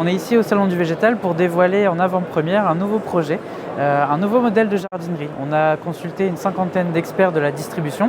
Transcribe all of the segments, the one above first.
On est ici au Salon du Végétal pour dévoiler en avant-première un nouveau projet, un nouveau modèle de jardinerie. On a consulté une cinquantaine d'experts de la distribution,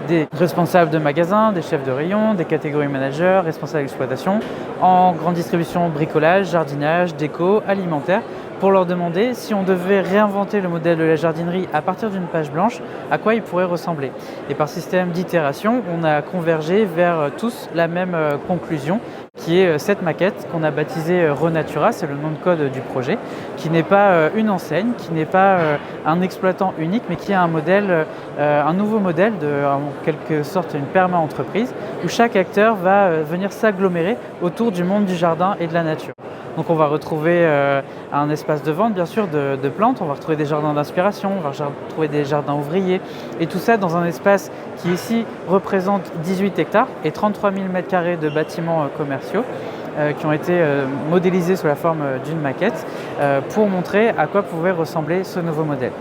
des responsables de magasins, des chefs de rayon, des catégories managers, responsables d'exploitation, en grande distribution, bricolage, jardinage, déco, alimentaire, pour leur demander si on devait réinventer le modèle de la jardinerie à partir d'une page blanche, à quoi il pourrait ressembler. Et par système d'itération, on a convergé vers tous la même conclusion, qui est cette maquette qu'on a baptisée Renatura, c'est le nom de code du projet, qui n'est pas une enseigne, qui n'est pas un exploitant unique, mais qui est un modèle, un nouveau modèle, en quelque sorte une perma-entreprise, où chaque acteur va venir s'agglomérer autour du monde du jardin et de la nature. Donc on va retrouver un espace de vente bien sûr de plantes, on va retrouver des jardins d'inspiration, on va retrouver des jardins ouvriers et tout ça dans un espace qui ici représente 18 hectares et 33 000 m² de bâtiments commerciaux qui ont été modélisés sous la forme d'une maquette pour montrer à quoi pouvait ressembler ce nouveau modèle.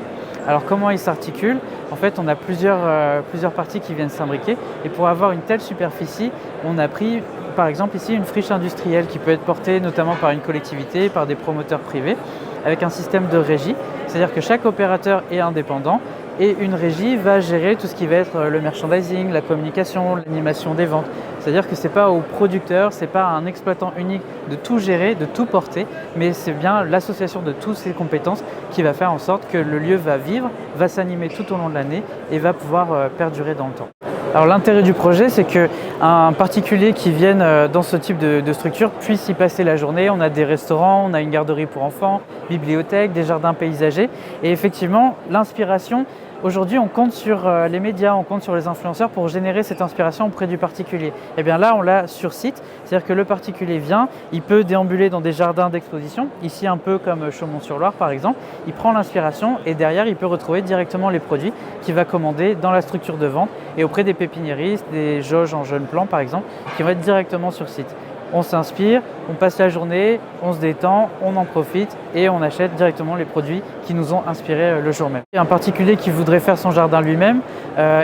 Alors comment il s'articule? En fait, on a plusieurs parties qui viennent s'imbriquer et pour avoir une telle superficie, on a pris par exemple ici une friche industrielle qui peut être portée notamment par une collectivité, par des promoteurs privés, avec un système de régie, c'est-à-dire que chaque opérateur est indépendant et une régie va gérer tout ce qui va être le merchandising, la communication, l'animation des ventes. C'est-à-dire que ce n'est pas au producteur, ce n'est pas à un exploitant unique de tout gérer, de tout porter, mais c'est bien l'association de toutes ces compétences qui va faire en sorte que le lieu va vivre, va s'animer tout au long de l'année et va pouvoir perdurer dans le temps. Alors l'intérêt du projet, c'est qu'un particulier qui vienne dans ce type de structure puisse y passer la journée. On a des restaurants, on a une garderie pour enfants, bibliothèque, des jardins paysagers. Et effectivement, l'inspiration, aujourd'hui, on compte sur les médias, on compte sur les influenceurs pour générer cette inspiration auprès du particulier. Et bien là, on l'a sur site, c'est-à-dire que le particulier vient, il peut déambuler dans des jardins d'exposition, ici un peu comme Chaumont-sur-Loire par exemple, il prend l'inspiration et derrière, il peut retrouver directement les produits qu'il va commander dans la structure de vente et auprès des pépiniéristes, des jauges en jeunes plants par exemple, qui vont être directement sur site. On s'inspire, on passe la journée, on se détend, on en profite et on achète directement les produits qui nous ont inspiré le jour même. Un particulier qui voudrait faire son jardin lui-même,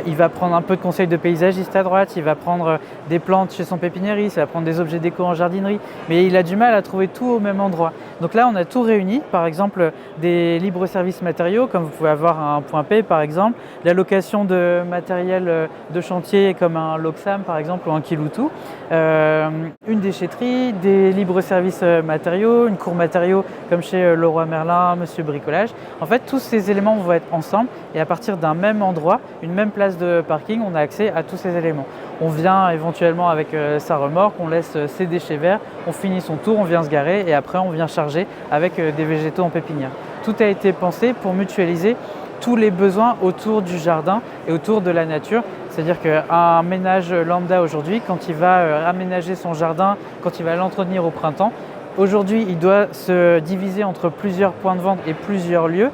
il va prendre un peu de conseils de paysagiste à droite, il va prendre des plantes chez son pépiniériste, il va prendre des objets déco en jardinerie, mais il a du mal à trouver tout au même endroit. Donc là, on a tout réuni, par exemple des libres-services matériaux, comme vous pouvez avoir un point P par exemple, la location de matériel de chantier comme un Loxam par exemple ou un Kiloutou, une déchetterie, des libres-services matériaux, une cour matériaux comme chez Leroy Merlin, Monsieur Bricolage. En fait, tous ces éléments vont être ensemble et à partir d'un même endroit, une même place de parking, on a accès à tous ces éléments. On vient éventuellement avec sa remorque, on laisse ses déchets verts, on finit son tour, on vient se garer et après on vient charger avec des végétaux en pépinière. Tout a été pensé pour mutualiser tous les besoins autour du jardin et autour de la nature. C'est-à-dire qu'un ménage lambda aujourd'hui, quand il va aménager son jardin, quand il va l'entretenir au printemps, aujourd'hui il doit se diviser entre plusieurs points de vente et plusieurs lieux.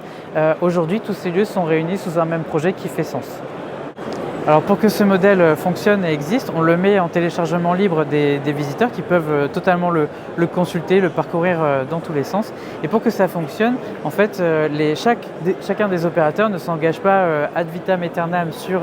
Aujourd'hui, tous ces lieux sont réunis sous un même projet qui fait sens. Alors pour que ce modèle fonctionne et existe, on le met en téléchargement libre des visiteurs qui peuvent totalement le consulter, le parcourir dans tous les sens. Et pour que ça fonctionne, en fait, chacun des opérateurs ne s'engage pas ad vitam aeternam sur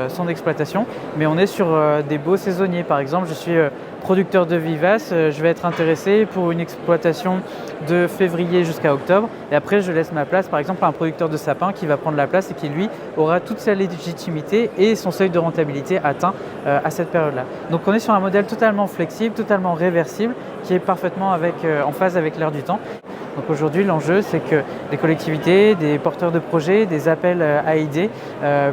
son exploitation, mais on est sur des baux saisonniers. Par exemple, je suis producteur de vivaces, je vais être intéressé pour une exploitation de février jusqu'à octobre et après je laisse ma place par exemple à un producteur de sapins qui va prendre la place et qui lui aura toute sa légitimité et son seuil de rentabilité atteint à cette période-là. Donc on est sur un modèle totalement flexible, totalement réversible qui est parfaitement en phase avec l'air du temps. Donc aujourd'hui, l'enjeu, c'est que des collectivités, des porteurs de projets, des appels à idées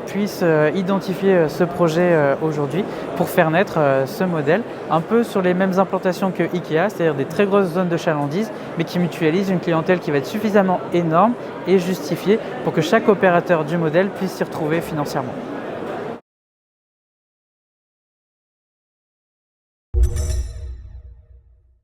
puissent identifier ce projet aujourd'hui pour faire naître ce modèle, un peu sur les mêmes implantations que IKEA, c'est-à-dire des très grosses zones de chalandise, mais qui mutualisent une clientèle qui va être suffisamment énorme et justifiée pour que chaque opérateur du modèle puisse s'y retrouver financièrement.